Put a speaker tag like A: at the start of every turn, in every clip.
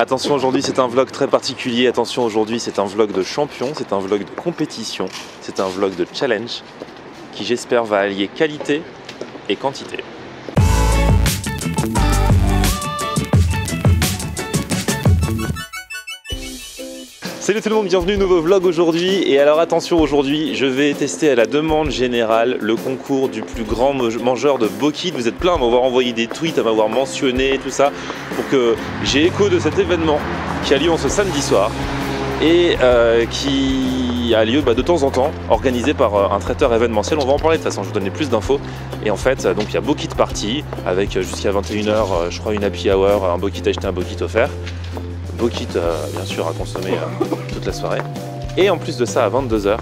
A: Attention, aujourd'hui c'est un vlog très particulier. Attention, aujourd'hui c'est un vlog de champion, c'est un vlog de compétition, c'est un vlog de challenge qui j'espère va allier qualité et quantité. Salut tout le monde, bienvenue, nouveau vlog aujourd'hui. Et alors attention, aujourd'hui je vais tester à la demande générale le concours du plus grand mangeur de Bokit. Vous êtes plein à m'avoir envoyé des tweets, à m'avoir mentionné tout ça pour que j'ai écho de cet événement qui a lieu ce samedi soir et qui a lieu de temps en temps, organisé par un traiteur événementiel. On va en parler de toute façon, je vous donne plus d'infos. Et en fait, donc il y a Bokit Party avec jusqu'à 21 h, je crois une happy hour, un Bokit acheté, un Bokit offert. Bokit bien sûr à consommer toute la soirée. Et en plus de ça, à 22 h,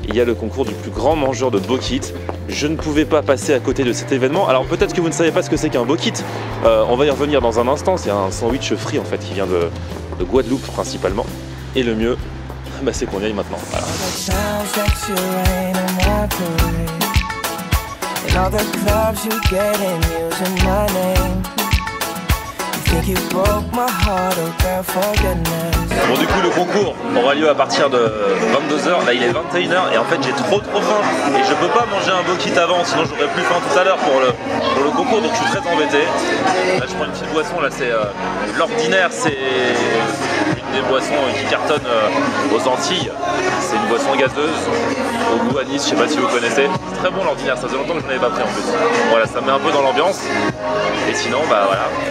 A: il y a le concours du plus grand mangeur de Bokit. Je ne pouvais pas passer à côté de cet événement. Alors peut-être que vous ne savez pas ce que c'est qu'un Bokit. On va y revenir dans un instant. C'est un sandwich frit en fait qui vient de Guadeloupe principalement. Et le mieux, c'est qu'on y aille maintenant. Voilà. Bon, du coup le concours aura lieu à partir de 22 h. Là il est 21 h et en fait j'ai trop faim et je peux pas manger un Bokit avant, sinon j'aurais plus faim tout à l'heure pour le concours, donc je suis très embêté. Là je prends une petite boisson, là c'est l'ordinaire, c'est une des boissons qui cartonne aux Antilles. C'est une boisson gazeuse au goût anis, je sais pas si vous connaissez. C'est très bon l'ordinaire, ça faisait longtemps que je n'avais pas pris en plus. Voilà, ça me met un peu dans l'ambiance. Et sinon voilà,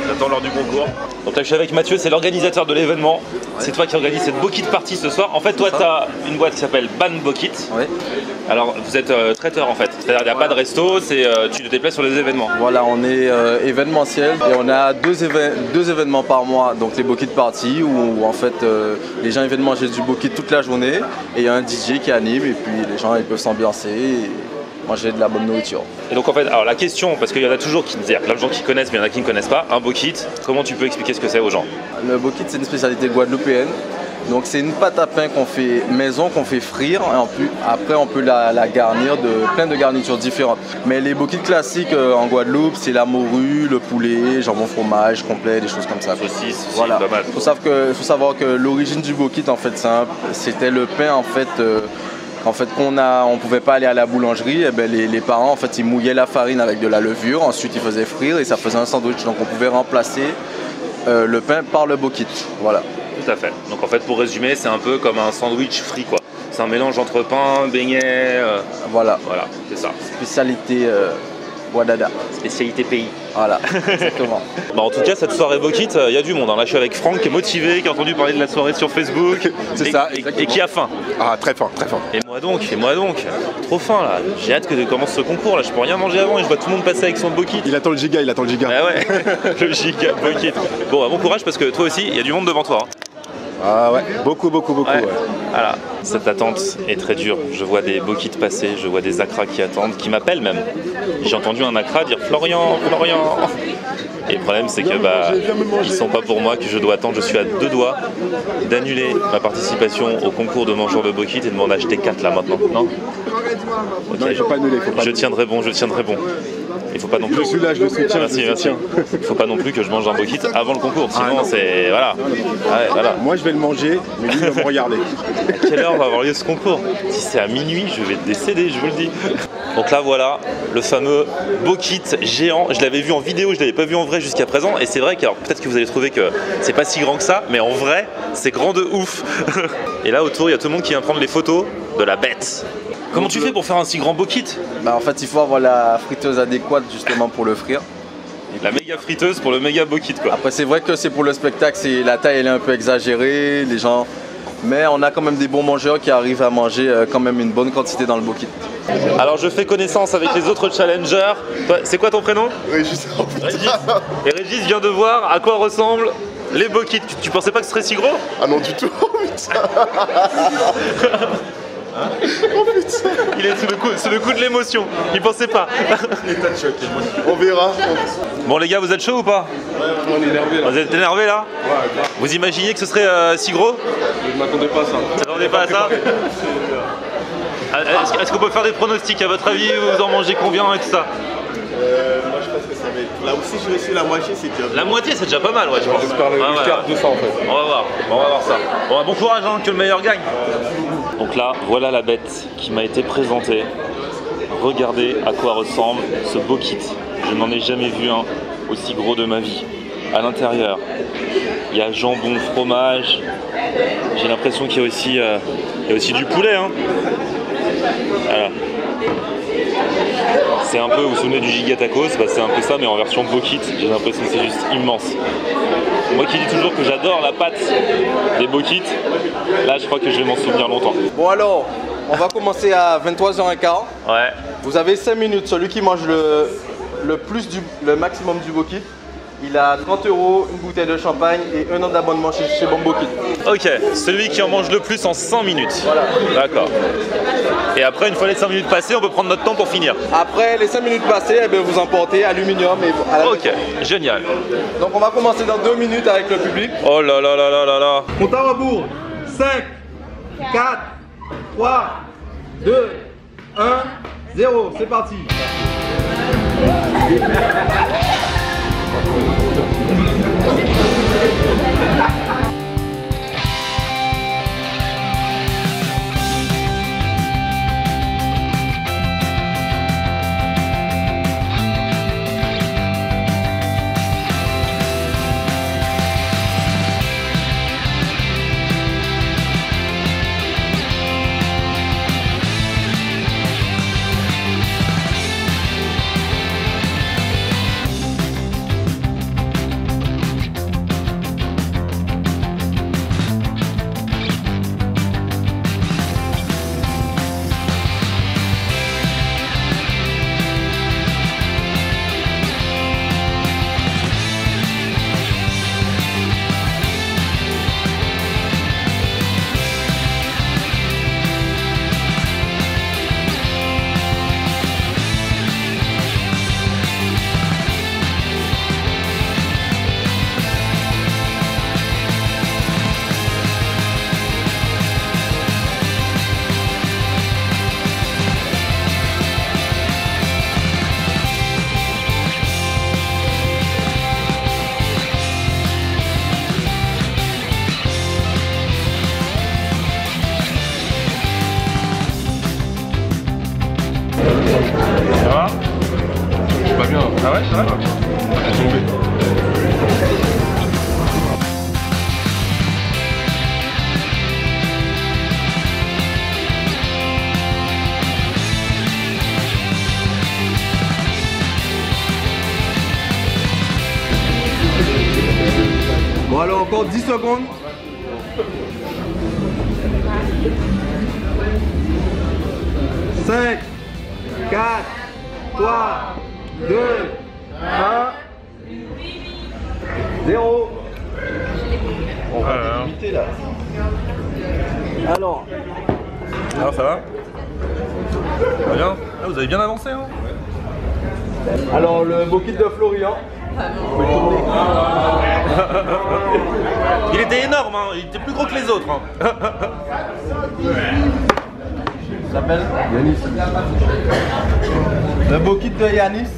A: j'attends l'heure du concours. Donc là je suis avec Mathieu, c'est l'organisateur de l'événement. C'est toi qui organise cette Bokit Party ce soir. En fait toi tu as une boîte qui s'appelle Ban Bokit. Oui. Alors vous êtes traiteur en fait, c'est-à-dire il n'y a pas de resto, tu te déplaces sur les événements.
B: Voilà, on est événementiel et on a deux événements par mois. Donc les Bokit Party où en fait les gens viennent manger du Bokit toute la journée et il y a un DJ qui anime et puis les gens ils peuvent s'ambiancer et manger de la bonne nourriture.
A: Et donc en fait, alors la question, parce qu'il y en a toujours qui disent, plein de gens qui connaissent mais il y en a qui ne connaissent pas, un Bokit, comment tu peux expliquer ce que c'est aux gens?
B: Le Bokit c'est une spécialité guadeloupéenne. Donc c'est une pâte à pain qu'on fait maison, qu'on fait frire, et après on peut la garnir de plein de garnitures différentes. Mais les Bokits classiques en Guadeloupe, c'est la morue, le poulet, jambon fromage complet, des choses comme ça.
A: Saucisse,
B: voilà.
A: Pas mal.
B: Faut savoir que l'origine du Bokit en fait, c'était le pain en fait. On pouvait pas aller à la boulangerie, et les parents en fait ils mouillaient la farine avec de la levure, ensuite ils faisaient frire et ça faisait un sandwich. Donc on pouvait remplacer le pain par le Bokit. Voilà.
A: Tout à fait. Donc en fait pour résumer, c'est un peu comme un sandwich frit quoi. C'est un mélange entre pain, beignet.
B: Voilà,
A: c'est ça.
B: Spécialité Wadada.
A: Spécialité pays.
B: Voilà, exactement.
A: En tout cas, cette soirée Bokit, il y a du monde. Là, je suis avec Franck qui est motivé, qui a entendu parler de la soirée sur Facebook.
C: C'est ça,
A: et qui a faim.
C: Ah, très faim, très faim.
A: Et moi donc. Trop faim là. J'ai hâte que commence ce concours là. Je peux rien manger avant et je vois tout le monde passer avec son Bokit.
C: Il attend le giga.
A: Ah ouais, le giga Bokit. Bon, bon courage parce que toi aussi, il y a du monde devant toi.
C: Ah ouais, beaucoup. Ouais.
A: Voilà, cette attente est très dure. Je vois des Bokits passer, je vois des Accras qui attendent, qui m'appellent même. J'ai entendu un Accra dire Florian. Et le problème c'est que ils sont pas pour moi, que je dois attendre. Je suis à 2 doigts d'annuler ma participation au concours de mangeurs de Bokit et de m'en acheter 4 là maintenant. Non, okay.
C: Non, il faut pas annuler.
A: Je tiendrai bon. Il faut pas non plus.
C: Je suis là, je le soutiens.
A: Merci. Il faut pas non plus que je mange un Bokit avant le concours, sinon c'est voilà. Voilà.
C: Moi je vais le manger, mais lui il va me regarder.
A: À quelle heure va avoir lieu ce concours? Si c'est à minuit, je vais décéder, je vous le dis. Donc là voilà, le fameux Bokit géant. Je l'avais vu en vidéo, je l'avais pas vu en vrai jusqu'à présent. Et c'est vrai que peut-être que vous allez trouver que c'est pas si grand que ça, mais en vrai, c'est grand de ouf. Et là autour, il y a tout le monde qui vient prendre les photos de la bête. Comment tu fais pour faire un si grand Bokit?
B: En fait, il faut avoir la friteuse adéquate justement pour le frire.
A: La méga friteuse pour le méga Bokit quoi.
B: Après c'est vrai que c'est pour le spectacle, la taille elle est un peu exagérée, les gens. Mais on a quand même des bons mangeurs qui arrivent à manger quand même une bonne quantité dans le Bokit.
A: Alors je fais connaissance avec les autres challengers. C'est quoi ton prénom?
C: Régis.
A: Et Régis vient de voir à quoi ressemblent les Bokits. Tu pensais pas que ce serait si gros?
C: Ah non du tout.
A: Hein? Oh putain. Il est sous le coup de l'émotion, il pensait pas.
C: État de choc. On verra.
A: Bon les gars, vous êtes chaud ou pas?
C: Ouais, on est énervé là.
A: Vous êtes énervé là?
C: Ouais.
A: Vous imaginiez que ce serait si gros?
C: Je ne m'attendais pas à ça.
A: Vous n'attendez pas à ça? Est-ce qu'on peut faire des pronostics? À votre avis, vous en mangez combien et tout ça?
C: Moi je pense que ça va là aussi, je réussis la moitié, c'est déjà.
A: La moitié, c'est déjà pas mal, ouais, je pense.
C: J'espère le quart de ça en fait.
A: On va voir, on va voir ça. Bon courage, hein, que le meilleur gagne. Donc là, voilà la bête qui m'a été présentée. Regardez à quoi ressemble ce beau kit. Je n'en ai jamais vu un aussi gros de ma vie. À l'intérieur, il y a jambon, fromage. J'ai l'impression qu'il y a aussi du poulet. Hein. Voilà. C'est un peu, vous vous souvenez du Giga Tacos, bah c'est un peu ça mais en version beau kit. J'ai l'impression que c'est juste immense. Moi qui dis toujours que j'adore la pâte des beau kits, là je crois que je vais m'en souvenir longtemps.
B: Bon alors, on va commencer à 23h15.
A: Ouais.
B: Vous avez 5 minutes. Celui qui mange le maximum du beau kit, il a 30 €, une bouteille de champagne et 1 an d'abonnement chez Bombo Kit.
A: Ok, celui qui en mange le plus en 100 minutes.
B: Voilà.
A: D'accord. Et après, une fois les 5 minutes passées, on peut prendre notre temps pour finir.
B: Après les 5 minutes passées, eh bien, vous emportez aluminium et à la
A: Ok, génial.
B: Donc on va commencer dans 2 minutes avec le public.
A: Oh là là là là là là.
B: Compte à rebours. 5, 4, 3, 2, 1, 0. C'est parti.
A: Ça va?
C: Pas bien.
A: Ah ouais, ça va?
C: J'ai tombé.
B: Bon alors encore 10 secondes. Cinq, 4, 3, 2, 1, 0. On va limiter là. Alors,
A: ça va? Très bien. Ah, vous avez bien avancé, hein?
B: alors le beau kit de Florian.
A: Il était énorme, hein. Il était plus gros que les autres. Hein.
B: Il s'appelle Yanis. Le beau kit de Yanis.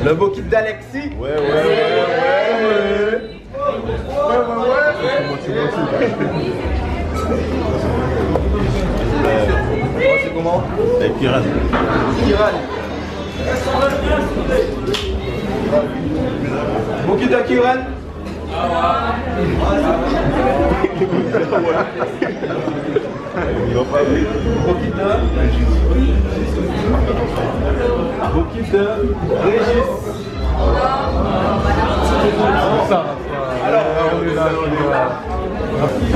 B: Le beau kit d'Alexis. Ouais. C'est comment? Avec Kiran. Beau kit de Kiran. Beau kit de Régis.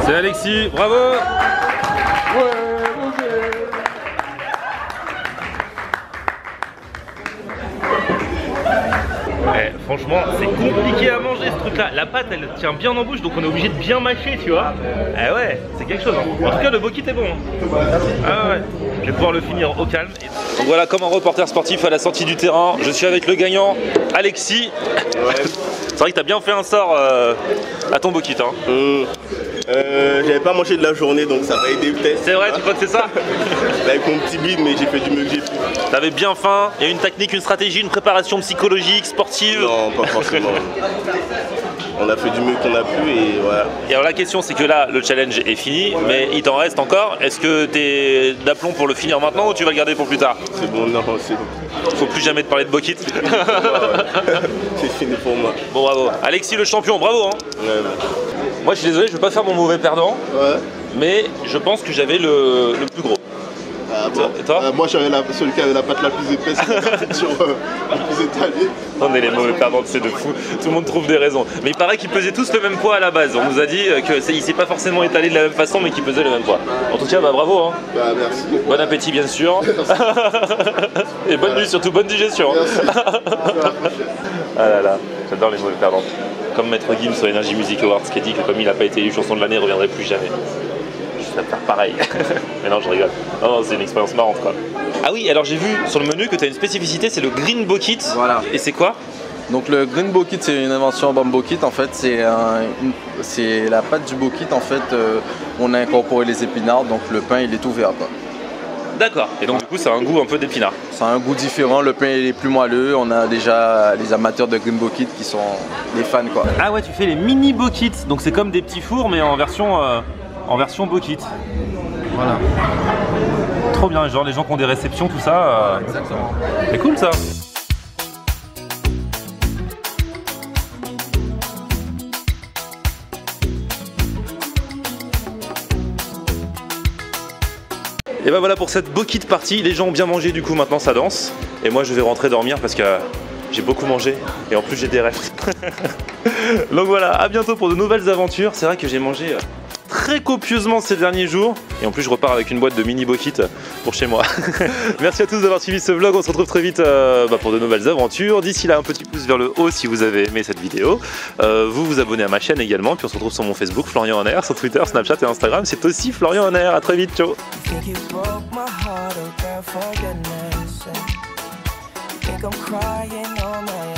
A: C'est Alexis, bravo! Franchement, c'est compliqué à manger ce truc là. La pâte elle tient bien en bouche donc on est obligé de bien mâcher, tu vois. Eh ouais, c'est quelque chose. Hein. En tout cas, le bokit est bon. Hein. Ah ouais, je vais pouvoir le finir au calme. Donc voilà, comme un reporter sportif à la sortie du terrain, je suis avec le gagnant, Alexis. Ouais. C'est vrai que t'as bien fait un sort à ton bokit. Hein.
C: J'avais pas mangé de la journée donc ça va aider peut-être.
A: C'est vrai, tu crois que c'est ça?
C: Avec mon petit bide, mais j'ai fait du mieux que j'ai pu.
A: T'avais bien faim, il y a une technique, une stratégie, une préparation psychologique, sportive?
C: Non, pas forcément. On a fait du mieux qu'on a pu et voilà.
A: Et alors la question c'est que là le challenge est fini, mais il t'en reste encore. Est-ce que t'es d'aplomb pour le finir maintenant ou tu vas le garder pour plus tard?
C: C'est bon, non, c'est bon.
A: Faut plus jamais te parler de bokit.
C: C'est fini pour moi.
A: Bon bravo. Alexis le champion, bravo hein.
C: Ouais.
A: Moi je suis désolé, je veux pas faire mon mauvais perdant,
C: Ouais.
A: mais je pense que j'avais le plus gros.
C: Ah bon.
A: Et toi
C: moi j'avais celui qui avait la pâte la plus épaisse, la plus étalée.
A: On est les mauvais perdants, c'est de fou. Tout le monde trouve des raisons. Mais il paraît qu'ils pesaient tous le même poids à la base. On nous a dit qu'il s'est pas forcément étalé de la même façon, mais qu'ils pesaient le même poids. En tout cas, bah bravo. Hein.
C: Bah merci.
A: Bon appétit bien sûr. Et bonne nuit surtout, bonne digestion.
C: Merci.
A: Ah là là, j'adore les mauvais perdants. Comme Maître Gims sur Energy Music Awards qui a dit que comme il n'a pas été élu chanson de l'année, il ne reviendrait plus jamais. Je vais faire pareil. Mais non, je rigole. Non, c'est une expérience marrante quoi. Ah oui, alors j'ai vu sur le menu que tu as une spécificité, c'est le Green Bokit.
B: Voilà.
A: Et c'est quoi?
B: Donc le Green Bokit, c'est une invention Bamboo Kit. En fait, c'est la pâte du bokit. En fait, on a incorporé les épinards, donc le pain il est tout vert, quoi.
A: D'accord. Et donc du coup, ça a un goût un peu d'épinard.
B: Ça a un goût différent. Le pain il est plus moelleux. On a déjà les amateurs de Green Bokit qui sont des fans, quoi.
A: Ah ouais, tu fais les mini Bokits. Donc c'est comme des petits fours, mais en version Bokit.
B: Voilà.
A: Trop bien, genre les gens qui ont des réceptions, tout ça.
B: Exactement.
A: C'est cool ça. Et ben voilà pour cette bokit party, les gens ont bien mangé du coup maintenant ça danse. Et moi je vais rentrer dormir parce que j'ai beaucoup mangé et en plus j'ai des rêves. Donc voilà, à bientôt pour de nouvelles aventures. C'est vrai que j'ai mangé très copieusement ces derniers jours. Et en plus je repars avec une boîte de mini bokit pour chez moi. Merci à tous d'avoir suivi ce vlog, on se retrouve très vite pour de nouvelles aventures. D'ici là un petit pouce vers le haut si vous avez aimé cette vidéo. Vous vous abonnez à ma chaîne également. Puis on se retrouve sur mon Facebook, Florian En Air, sur Twitter, Snapchat et Instagram. C'est aussi Florian En Air, à très vite, ciao. I'm crying on my